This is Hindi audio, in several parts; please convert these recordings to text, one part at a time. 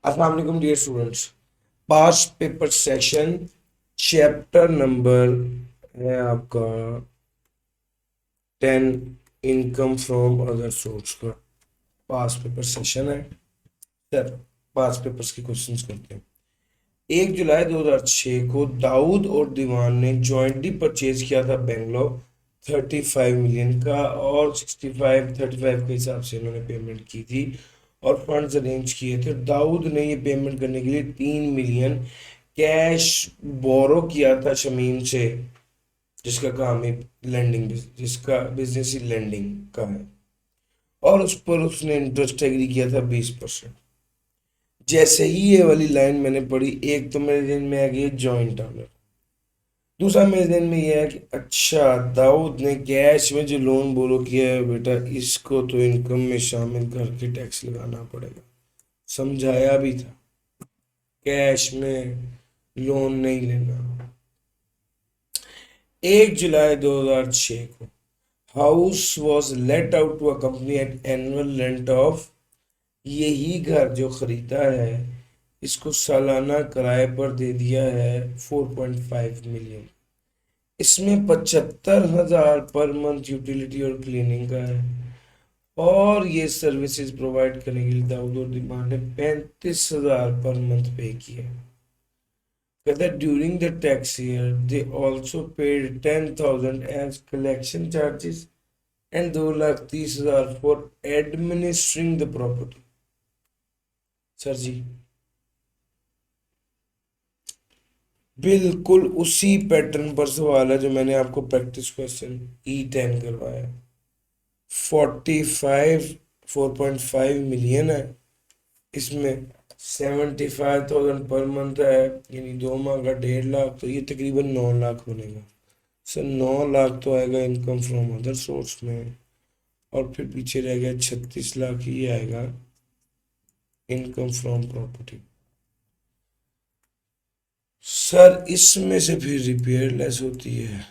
अस्सलाम वालेकुम dear students. Past paper session chapter number है आपका 10, इनकम फ्रॉम अदर सोर्स का पास्ट पेपर सेशन है। सर, पास्ट पेपर्स के क्वेश्चंस करते हैं। 1 जुलाई 2006 को दाऊद और दीवान ने जॉइंटली परचेज किया था बेंगलोर 35 मिलियन का, और 35 के हिसाब से इन्होंने पेमेंट की थी और फंड्स अरेंज किए थे। दाऊद ने ये पेमेंट करने के लिए 3 मिलियन कैश बोरो किया था शमीम से, जिसका काम है लैंडिंग, जिसका बिजनेस ही लैंडिंग का है, और उस पर उसने इंटरेस्ट एग्री किया था 20%। जैसे ही ये वाली लाइन मैंने पढ़ी, एक तो मेरे दिन में आ गई जॉइंट ऑनर, दूसरा मेरे दिन में यह है कि अच्छा, दाऊद ने कैश में जो लोन बोरो किया है बेटा, इसको तो इनकम में शामिल करके टैक्स लगाना पड़ेगा। समझाया भी था, कैश में लोन नहीं लेना। 1 जुलाई 2006 को house was let out to a company at annual rent of, यही घर जो खरीदा है इसको सालाना किराए पर दे दिया है 4.5 मिलियन। इसमें 75,000 पर मंथ यूटिलिटी और क्लीनिंग का है, और ये सर्विसेज प्रोवाइड करने के लिए दाऊद और दीवान ने 35,000 पर मंथ पे किए। कहता है during the tax year they also paid 10,000 as collection charges and 2,30,000 for administering the property. Sir ji, बिल्कुल उसी पैटर्न पर सवाल है जो मैंने आपको प्रैक्टिस क्वेश्चन E10 करवाया। 4.5 मिलियन है, इसमें 75,000 पर मंथ है, यानी 2 माह का 1.5 लाख, तो ये तकरीबन 9 लाख बनेगा। सर 9 लाख तो आएगा इनकम फ्रॉम अदर सोर्स में, और फिर पीछे रह गया 36 लाख ही आएगा इनकम फ्रॉम प्रॉपर्टी। सर इसमें से फिर रिपेयर लेस होती है,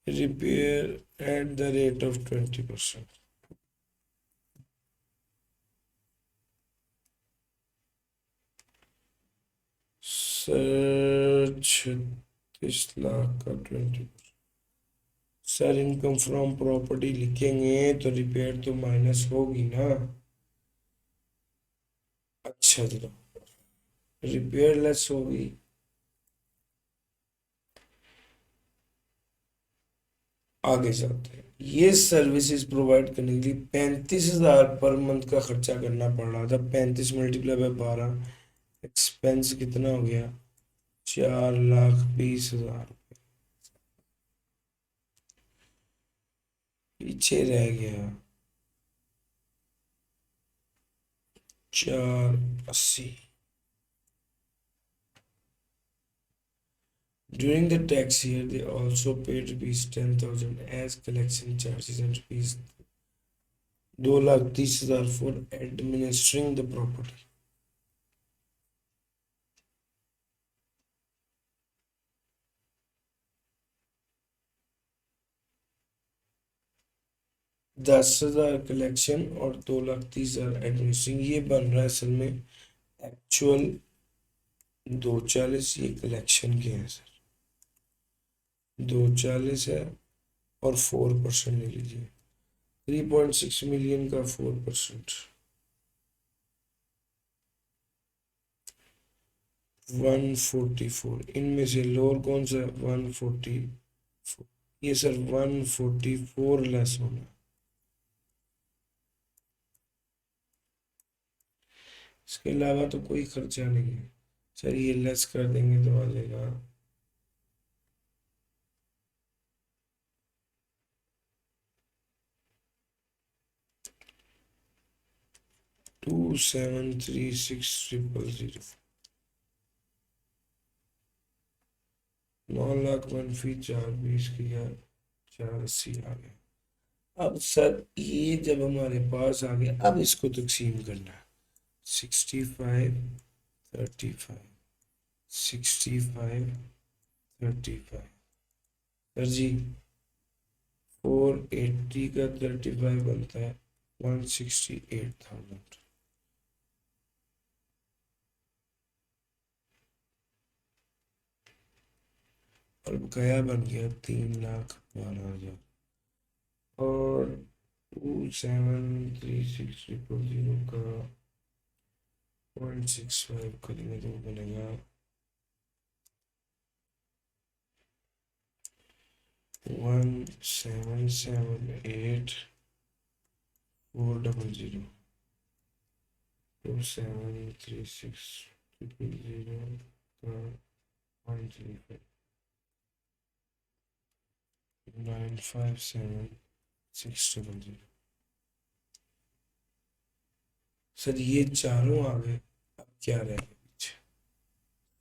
repair at the rate of 20%। Sir 36 lakh का 20%। सर इनकम फ्रॉम प्रॉपर्टी लिखेंगे तो रिपेयर तो माइनस होगी ना। अच्छा चलो, रिपेयर लेस होगी। आगे जाते हैं। ये सर्विसेज प्रोवाइड करने के लिए 35,000 पर मंथ का खर्चा करना पड़ रहा था। 35 × 12, एक्सपेंस कितना हो गया? 4,20,000। पीछे रह गया 480। During the tax year, they also paid rupees 10,000 as collection charges and rupees 2,30,000 for administering the property. दस हजार कलेक्शन और 2,30,000 एडमिनिस्ट्रिंग, ये बन रहा है असल में एक्चुअल 240। ये कलेक्शन के हैं सर, 240 है, और 4% ले लीजिए, 3.6 मिलियन का 4%, 144। इनमें से लोअर कौन सा? 144। ये सर 144 लेस होना। इसके अलावा तो कोई खर्चा नहीं है सर, ये लेस कर देंगे तो आ जाएगा 2,73,6,000। 9 लाख मनफी 420 किया, 480 आ गया। अब सर ये जब हमारे पास आ गया, अब इसको तकसीम करना है। 65, 35, 65, 35। सर जी 480 का 35 बनता है 168,000। और बकाया बन गया 3,12,000 और 2,736,000 का 0.65 करेंगे तो बनेगा 1,778,400 2,736,000 का 0.35 9,576,000। सर ये चारों आ गए, अब क्या रह गया पीछे?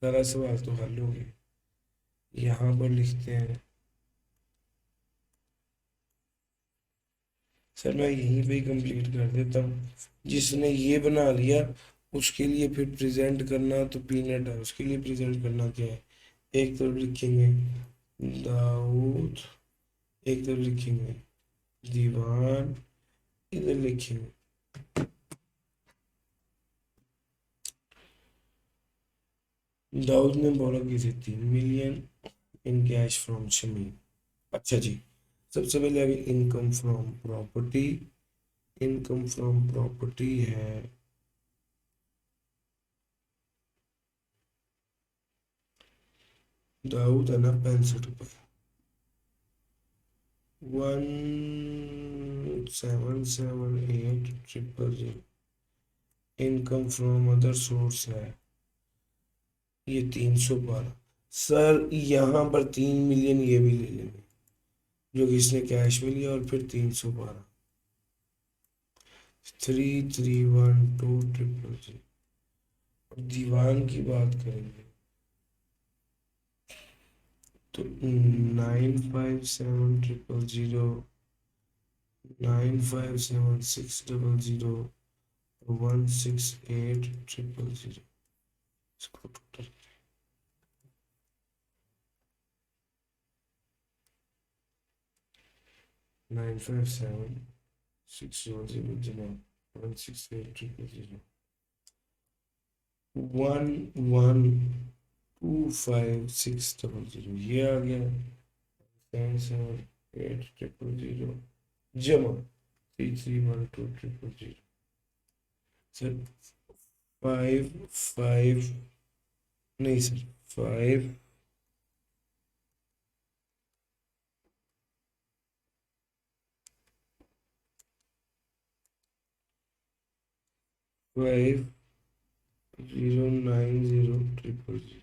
सारा सवाल तो हल हो गया। यहाँ पर लिखते हैं सर, मैं यहीं पे ही कंप्लीट कर देता हूँ। जिसने ये बना लिया उसके लिए फिर प्रेजेंट करना तो पीनट है, उसके लिए प्रेजेंट करना क्या है? एक तरफ लिखेंगे दाऊद, एक तरफ लिखेंगे दीवान, इधर लिखेंगे दाऊद ने बोला कि 3 million in cash from Shami. अच्छा जी, सबसे पहले अभी income from property, income from property है दाऊद है ना 65 रुपये, 1,778,000। इनकम फ्रॉम अदर सोर्स है ये 312। सर यहाँ पर 3 मिलियन ये भी ले लेंगे जो कि इसने कैश में लिया, और फिर 312 3,312,000। दीवान की बात करेंगे तो 9,57,000, 9,57,600, 1,68,000। इसको टोटल 9,57,600 जमा 1,68,000, 1,1,2,5,600 ये आ गया। 7,7,8,000 जमा 3,3,1,2,000। सर 5,5 नहीं सर 5 5,090,000।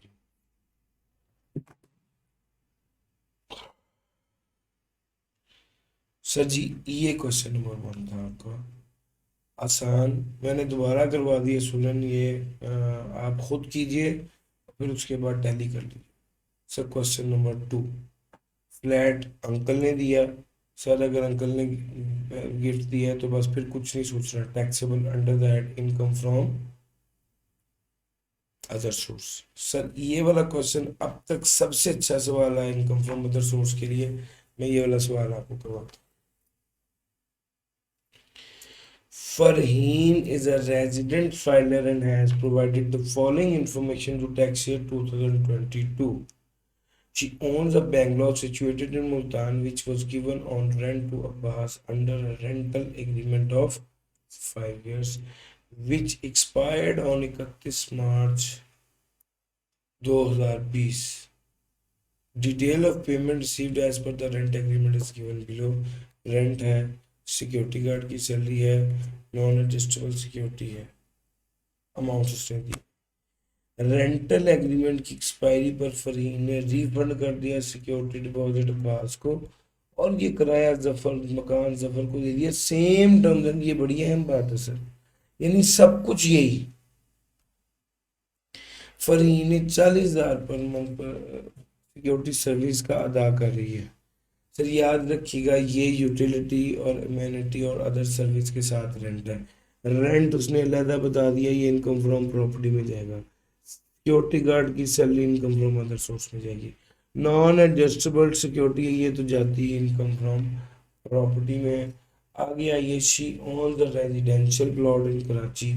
सर जी ये क्वेश्चन नंबर 1 था आपका आसान, मैंने दोबारा करवा दिया सुनन, ये आप खुद कीजिए फिर उसके बाद टैली कर लीजिए। Sir question number 2, flat uncle ने दिया। सर अगर अंकल ने गिफ्ट दिया है तो बस फिर कुछ नहीं सोचना, taxable under that income from other source. Sir ये वाला क्वेश्चन अब तक सबसे अच्छा सवाल है इनकम फ्रॉम अदर सोर्स के लिए, मैं ये वाला सवाल आपको करवाता हूँ। Farheen is a resident filer and has provided the following information to tax year 2022. She owns a bungalow situated in Multan which was given on rent to Abbas under a rental agreement of 5 years which expired on 31 March 2020. Detail of payment received as per the rent agreement is given below. Rent है, सिक्योरिटी गार्ड की सैलरी है, नॉन एडजस्टेबल सिक्योरिटी है, अमाउंट उसने दी। रेंटल एग्रीमेंट की एक्सपायरी पर फरहीन ने रिफंड कर दिया सिक्योरिटी डिपॉजिट अब्बास को, और ये किराया जफर मकान जफर को दे दिया सेम टर्म्स एंड। ये बड़ी अहम बात है सर, यानी सब कुछ यही। फरहीन ने 40,000 पर मंथ पर सिक्योरिटी सर्विस का अदा कर रही है। सर याद रखिएगा ये यूटिलिटी और अमेनिटी और अदर सर्विस के साथ रेंट है। रेंट उसने अलहदा बता दिया, ये इनकम फ्रॉम प्रॉपर्टी में जाएगा। सिक्योरिटी गार्ड की salary income from other source में जाएगी। नॉन एडजस्टेबल सिक्योरिटी है, ये तो जाती है इनकम फ्रॉम प्रॉपर्टी में। आगे आइए, she own the residential plot in Karachi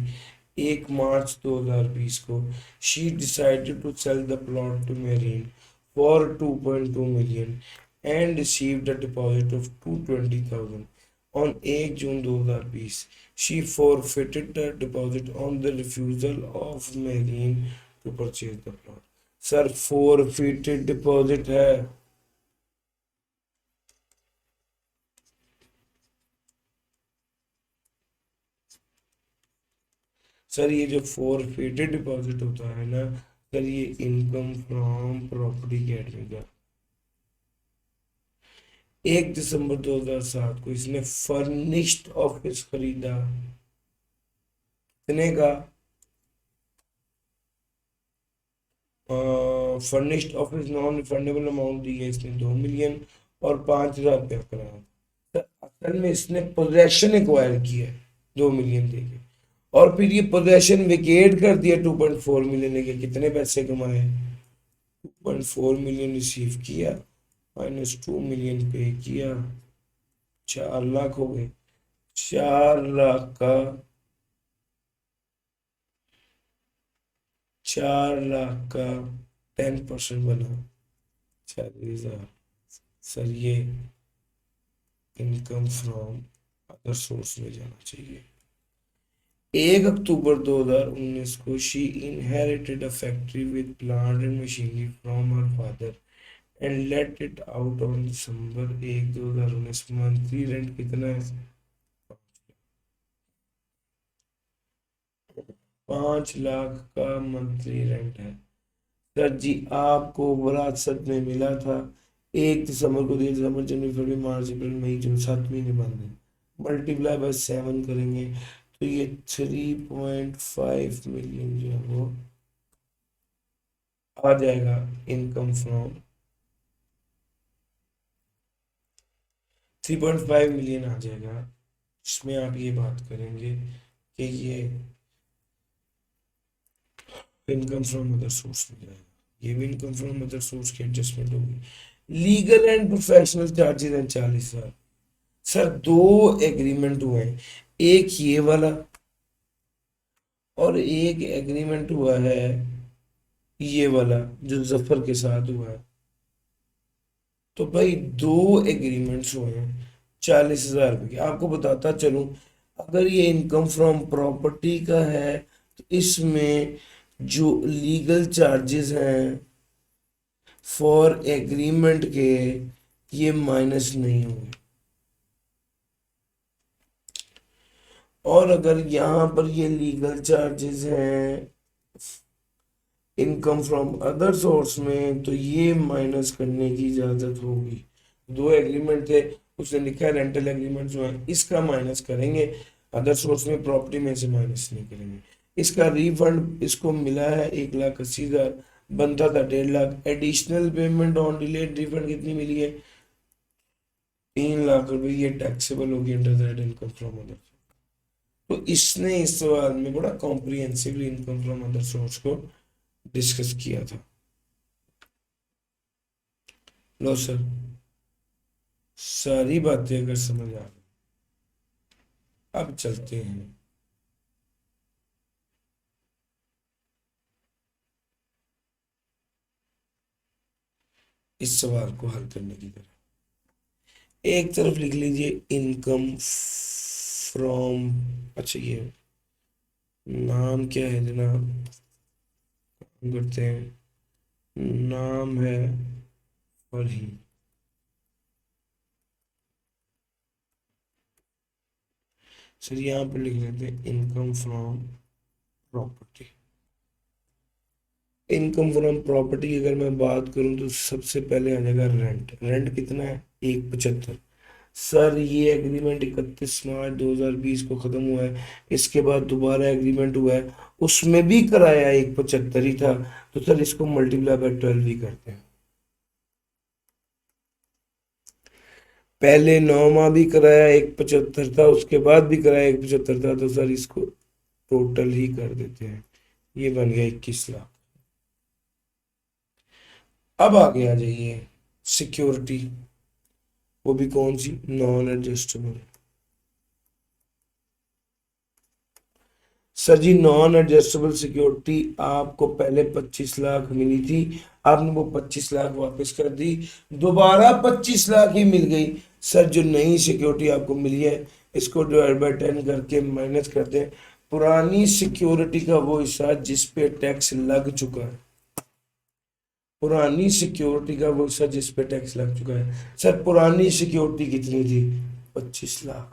1 मार्च 2020 को she decided to sell the plot to Marine for 2.2 million and received a deposit of 220,000 on 1 June 2020. She forfeited the deposit on the refusal of Marine to purchase the plot. Sir forfeited deposit है। सर ये जो forfeited डिपॉजिट होता है ना सर, ये इनकम फ्रॉम प्रॉपर्टी कैटेगरी का। 1 दिसंबर 2007 को इसने फर्निश्ड ऑफिस खरीदा, कितने का? Furnished office non refundable amount दी है इसने 2 मिलियन और 5,000 रुपया कराया। सर असल में इसने पोजेशन एक्वायर किया है 2 मिलियन देके, और फिर ये पोजेशन वेकेट कर दिया 2.4 मिलियन लेके। कितने पैसे कमाए? 2.4 मिलियन रिसीव किया माइनस 2 मिलियन पे किया, 4 लाख हो गए। 4 लाख का 10% बना 40,000। सर ये इनकम फ्रॉम अदर सोर्स में जाना चाहिए। 1 अक्टूबर 2019 को she inherited a factory with plant and machinery from her father and let it out on December 1, 2019। Monthly rent कितना है? 5 लाख का मंथली रेंट है। सर जी आपको विरासत में मिला था 1 दिसंबर को, 1 दिसंबर, जनवरी, फरवरी, मार्च, अप्रैल, मई, जून, 7 महीने बंद है। मल्टीप्लाई बाय 7 करेंगे तो ये 3.5 मिलियन जो है वो आ जाएगा इनकम फ्रॉम। 3.5 मिलियन आ जाएगा, इसमें आप ये बात करेंगे कि ये इनकम फ्रॉम अदर सोर्स में जाएगा। ये भी इनकम फ्रॉम अदर सोर्स की एडजस्टमेंट होगी। लीगल एंड प्रोफेशनल चार्जेस हैं 40,000। सर दो एग्रीमेंट हुए हैं, एक ये वाला और एक एग्रीमेंट हुआ है ये वाला जो जफर के साथ हुआ है। तो भाई दो एग्रीमेंट्स हुए हैं 40,000 रुपये के। आपको बताता चलूं, अगर ये इनकम फ्रॉम प्रॉपर्टी का है तो इसमें जो लीगल चार्जेस हैं फॉर एग्रीमेंट के ये माइनस नहीं होंगे, और अगर यहाँ पर ये लीगल चार्जेस हैं इनकम फ्रॉम अदर सोर्स में तो ये माइनस करने की इजाजत होगी। दो एग्रीमेंट थे, उसने लिखा है रेंटल एग्रीमेंट जो है इसका माइनस करेंगे, अदर सोर्स में प्रॉपर्टी में से माइनस नहीं करेंगे। इसका रिफंड इसको मिला है 1,80,000, बनता था 1.5 lakh. Additional payment on delayed refund कितनी मिली है? 3 लाख रुपए। ये टैक्सेबल होगी under that income from other. तो इसने इस सवाल में बड़ा comprehensively income from other source को डिस्कस किया था। लो सर, सारी बातें अगर समझ आ गई, अब चलते हैं इस सवाल को हल करने की तरफ। एक तरफ लिख लीजिए इनकम फ्रॉम, अच्छा ये नाम क्या है जनाब, करते हैं, नाम है फरहीन। सर यहाँ पर लिख लेते हैं income from property. Income from property की अगर मैं बात करूं तो सबसे पहले आ जाएगा रेंट। रेंट कितना है? 1,75। सर ये एग्रीमेंट 31 मार्च 2020 को खत्म हुआ है, इसके बाद दोबारा एग्रीमेंट हुआ है, उसमें भी किराया 1,75 ही था। तो सर इसको मल्टीप्लाई बाय 12 ही करते हैं। पहले 9 माह भी किराया 1,75 था, उसके बाद भी किराया 1,75 था, तो सर इसको टोटल ही कर देते हैं, ये बन गया 21 लाख। अब आगे आ जाइए सिक्योरिटी, वो भी कौन सी? Non adjustable. Sir ji non adjustable security आपको पहले 25 लाख मिली थी, आपने वो 25 लाख वापस कर दी, दोबारा 25 लाख ही मिल गई। सर जो नई सिक्योरिटी आपको मिली है इसको डिवाइड बाय 10 करके माइनस कर दें, पुरानी सिक्योरिटी का वो हिस्सा जिस पे टैक्स लग चुका है, पुरानी सिक्योरिटी का वो हिस्सा जिस पे टैक्स लग चुका है। सर पुरानी सिक्योरिटी कितनी थी? 25 लाख।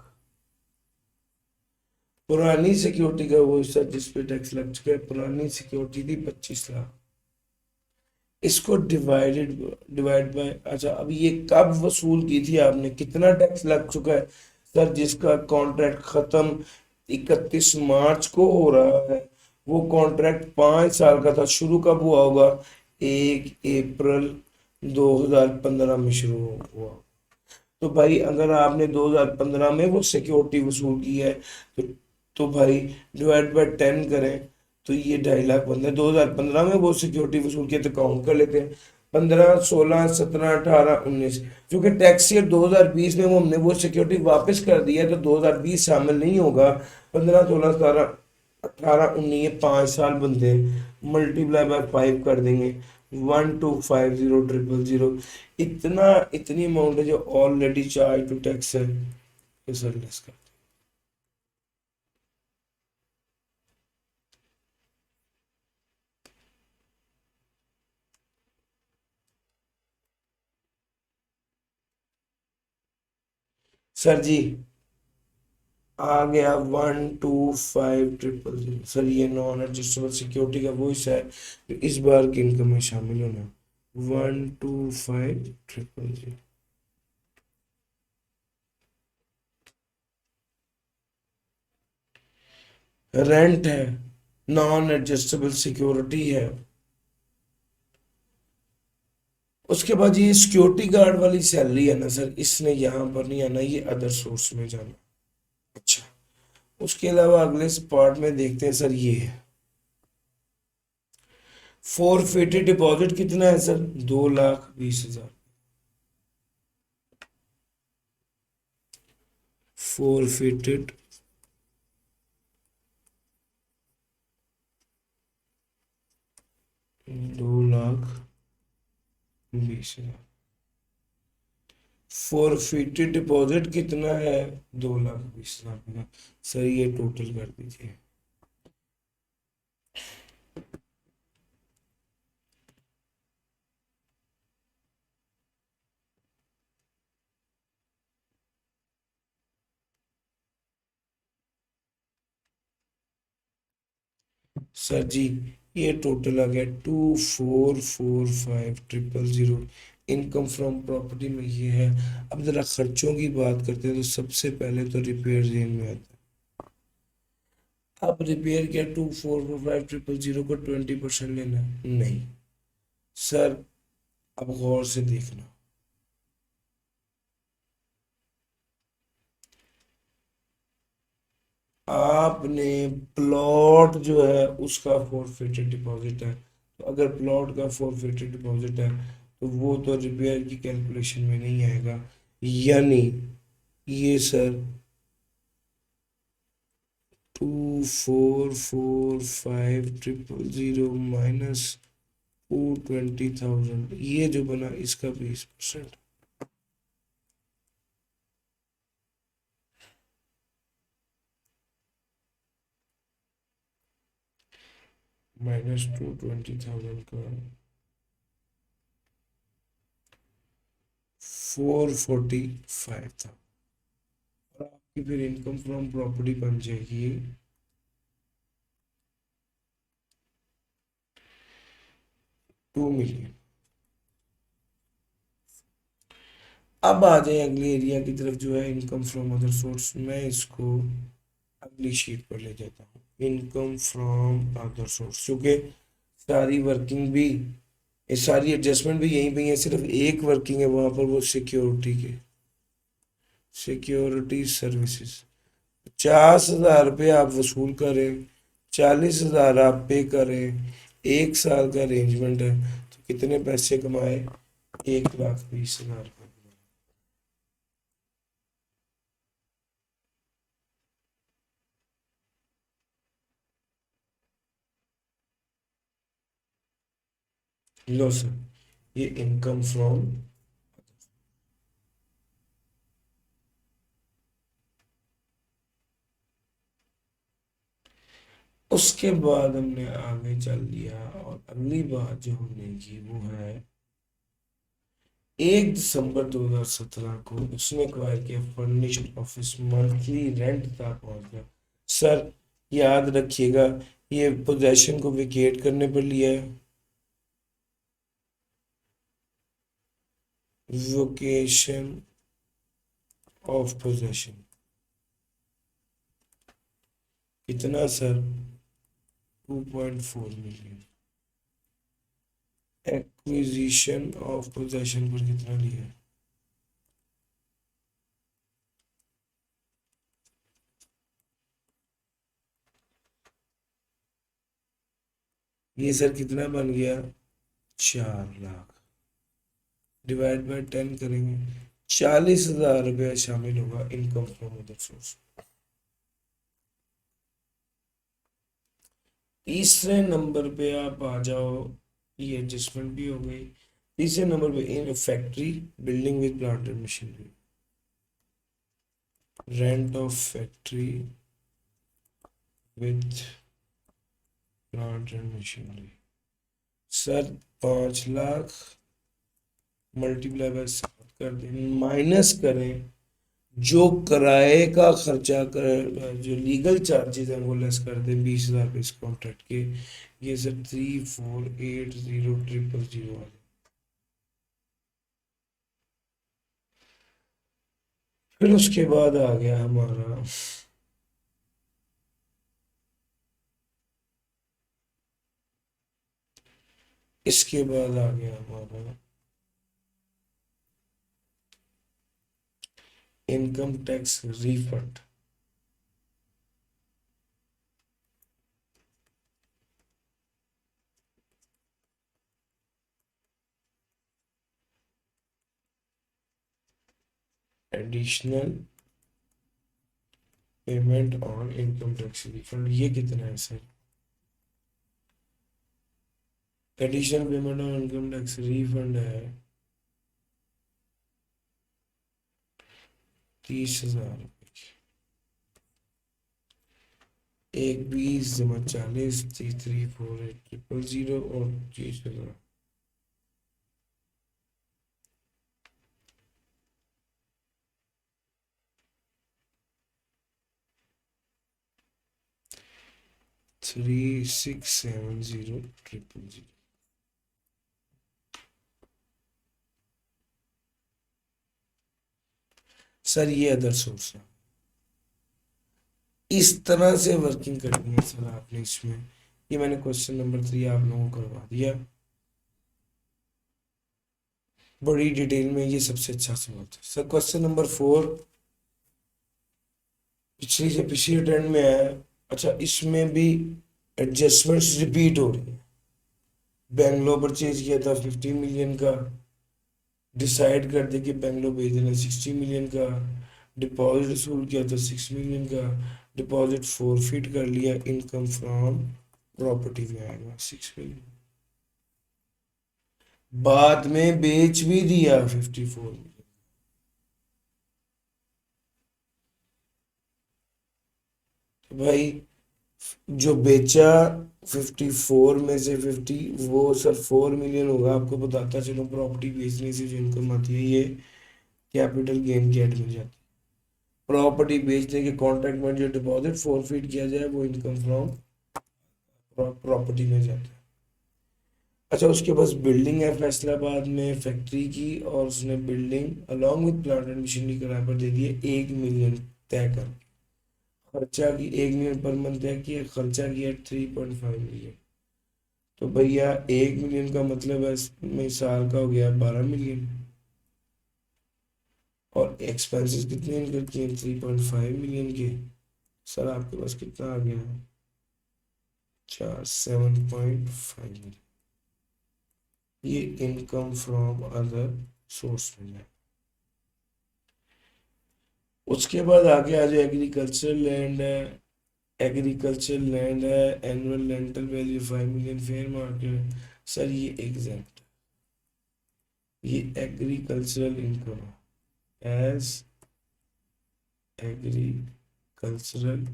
पुरानी सिक्योरिटी का वो हिस्सा जिस पे टैक्स लग चुका है, पुरानी सिक्योरिटी थी 25 लाख। इसको डिवाइड बाय, अच्छा अब ये कब वसूल की थी आपने, कितना टैक्स लग चुका है? सर जिसका कॉन्ट्रैक्ट खत्म 31 मार्च को हो रहा है, वो कॉन्ट्रैक्ट 5 साल का था, शुरू कब हुआ होगा? 1 अप्रैल 2015 में शुरू हुआ। तो भाई अगर आपने 2015 में वो सिक्योरिटी वसूल की है तो भाई डिवाइड बाय 10 करें तो ये 2.5 लाख बनता है। 2015 में वो सिक्योरिटी वसूल की है तो काउंट कर लेते हैं, 15, 16, 17, 18, 19। क्योंकि टैक्स ईयर 2020 में वो हमने वो सिक्योरिटी वापस कर दी है तो 2020 शामिल नहीं होगा। 15, 16, 17, 18, 19 ये 5 साल बनते हैं, मल्टीप्लाई बाय 5 कर देंगे, 1250000, इतना इतनी अमाउंट है जो ऑलरेडी चार्ज टू टैक्स है, ये सर लेस कर। सर जी आ गया 1250000। सर ये नॉन एडजस्टेबल सिक्योरिटी का वो हिस्सा है जो इस बार की इनकम में शामिल होना। 1250000 रेंट है, नॉन एडजस्टेबल सिक्योरिटी है। उसके बाद ये सिक्योरिटी गार्ड वाली सैलरी है ना सर, इसने यहाँ पर नहीं आना, ये अदर सोर्स में जाना। अच्छा उसके अलावा अगले पार्ट में देखते हैं सर, ये है फोरफिटेड डिपॉजिट कितना है सर? 2,20,000। फोरफिटेड 2,20,000। फोरफिटेड डिपॉजिट कितना है? 2,20,000 का। सर ये टोटल कर दीजिए। सर जी ये टोटल आ गया 2445,000। इनकम फ्रॉम प्रॉपर्टी में ये है। अब जरा खर्चों की बात करते हैं तो सबसे पहले तो रिपेयर जेन में आता है। अब रिपेयर क्या 2445,000 को 20% लेना है? नहीं सर, अब गौर से देखना, आपने प्लॉट जो है उसका फोरफिटेड डिपॉजिट है, तो अगर प्लॉट का फोरफिटेड डिपॉजिट है तो वो तो रिपेयर की कैलकुलेशन में नहीं आएगा। यानी ये सर 2445,000 माइनस 220,000, ये जो बना इसका 20%, माइनस 220,000 का 445 था। और आपकी फिर इनकम फ्रॉम प्रॉपर्टी बन जाएगी 2 मिलियन। अब आ जाए अगली एरिया की तरफ जो है इनकम फ्रॉम अदर सोर्स। मैं इसको अगली शीट पर ले जाता हूँ, इनकम फ्रॉम अदर सोर्स, क्योंकि सारी वर्किंग भी, ये सारी एडजस्टमेंट भी यहीं पे है, सिर्फ एक वर्किंग है वहां पर, वो सिक्योरिटी के, सिक्योरिटी सर्विसेज। 50,000 रुपये आप वसूल करें, 40,000 आप पे करें, 1 साल का अरेंजमेंट है, तो कितने पैसे कमाए? 1,20,000 का। लो सर, ये इनकम फ्रॉम, उसके बाद हमने आगे चल लिया और अगली बात जो हमने की वो है 1 दिसंबर 2017 को उसने एक्वायर किया फर्निश्ड ऑफिस, मंथली रेंट था पहुंच गया। सर याद रखिएगा, ये पोजेशन को वेकेट करने पर लिया है, वोकेशन ऑफ पोजेशन। कितना sir? 2.4 million. Acquisition of possession पर कितना लिया है? ये सर कितना बन गया? 4 लाख। डिवाइड बाय 10 करेंगे, 40,000 रुपया शामिल होगा इनकम फ्रॉम अदर सोर्स। तीसरे नंबर पे आप आ जाओ, ये एडजस्टमेंट भी हो गई। तीसरे नंबर पे in factory building with plant and machinery, rent of factory with plant and machinery. Sir 5 lakh multiply by 7 कर दें, माइनस करें जो किराए का खर्चा कर, जो लीगल चार्जेस हैं वो लेस कर दें 20,000 इस कॉन्ट्रैक्ट के। ये सर 34800000 आ गए। फिर उसके बाद आ गया हमारा इसके बाद आ गया हमारा income tax refund. Additional payment on income tax refund, ये कितना है sir? Additional payment on income tax refund है 30,000 रुपये। एक 20 जमा 40, 3348000 और 30,000। 367000। सर ये अदर सोर्स है, इस तरह से वर्किंग करनी है सर आपने इसमें। ये मैंने क्वेश्चन नंबर 3 आप लोगों को करवा दिया बड़ी डिटेल में, ये सबसे अच्छा सवाल था सर। क्वेश्चन नंबर 4 पिछली से पिछली अटेंड में है। अच्छा, इसमें भी एडजस्टमेंट्स रिपीट हो रही है। बेंगलोर परचेज किया था 50 मिलियन का, डिसाइड कर दे कि बेंगलोर भेज देना 60 मिलियन का, डिपॉजिट वसूल किया था 6 मिलियन का, डिपॉजिट फोरफिट कर लिया, इनकम फ्रॉम प्रॉपर्टी में आएगा 6 मिलियन। बाद में बेच भी दिया 54 मिलियन। तो भाई जो बेचा 54 में से 50, वो सर 4 मिलियन होगा। आपको बताता चलो, प्रॉपर्टी बेचने से जो इनकम आती है ये कैपिटल गेन की ऐड मिल जाती है। प्रॉपर्टी बेचने के कॉन्ट्रैक्ट में जो डिपॉजिट फोरफिट किया जाए वो इनकम फ्रॉम प्रॉपर्टी में जाता है। अच्छा, उसके पास बिल्डिंग है फैसलाबाद में फैक्ट्री की, और उसने building along with plant and machinery किराए पर दे दिए 1 मिलियन तय कर। खर्चा की 1 मिलियन पर मंथ तय किया, खर्चा किया 3.5 मिलियन। तो भैया 1 मिलियन का मतलब है इसमें साल का हो गया 12 मिलियन, और एक्सपेंसेस कितने इनकर किए 3.5 मिलियन के। सर आपके पास कितना आ गया है? 7.5 मिलियन। ये इनकम फ्रॉम अदर सोर्स में है। उसके बाद आगे आ जाए एग्रीकल्चर लैंड है। एग्रीकल्चर लैंड है, annual rental value 5 million, fair market. Sir ये एग्जैक्ट ये agricultural income as agricultural.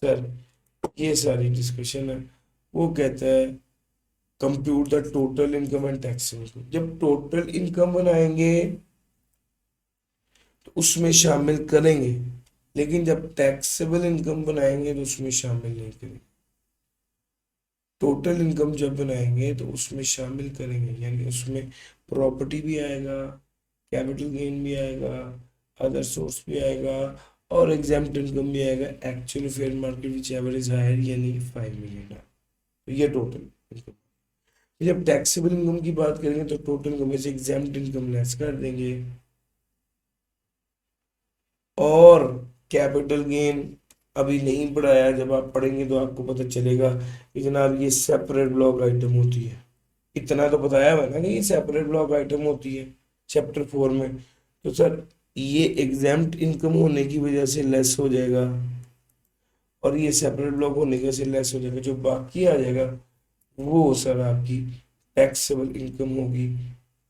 Sir ये सारी डिस्कशन है, वो कहता है compute the total income and taxable. जब टोटल इनकम बनाएंगे तो उसमें शामिल करेंगे, लेकिन जब टैक्सेबल इनकम बनाएंगे तो उसमें शामिल नहीं करेंगे। टोटल इनकम जब बनाएंगे तो उसमें शामिल करेंगे, यानी उसमें प्रॉपर्टी भी आएगा, कैपिटल गेन भी आएगा, अदर सोर्स भी आएगा, और एग्जाम्प्ट इनकम भी आएगा, actual fair market which average higher, यानी 5 मिलियन। तो ये टोटल इनकम। जब टैक्सेबल इनकम की बात करेंगे तो टोटल इनकम में से एग्जाम्प्ट इनकम लेस कर देंगे, और कैपिटल गेन अभी नहीं पढ़ाया, जब आप पढ़ेंगे तो आपको पता चलेगा कि जनाब ये सेपरेट ब्लॉक आइटम होती है। इतना तो बताया हुआ है ना कि ये सेपरेट ब्लॉक आइटम होती है चैप्टर 4 में। तो सर ये एग्जाम्प्ट इनकम होने की वजह से लेस हो जाएगा, और ये सेपरेट ब्लॉक होने की वजह से लेस हो जाएगा। जो बाकी आ जाएगा वो सर आपकी टैक्सेबल इनकम होगी,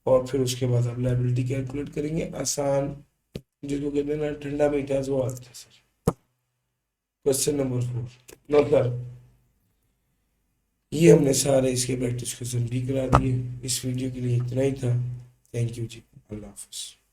और फिर उसके बाद आप लायबिलिटी कैलकुलेट करेंगे। आसान, जिसको कहते हैं ना ठंडा मीठा, वो आता है sir. Question number 4। No sir, ये हमने सारे इसके प्रैक्टिस क्वेश्चन भी करा दिए। इस वीडियो के लिए इतना ही था। थैंक यू जी, अल्लाह हाफिज़।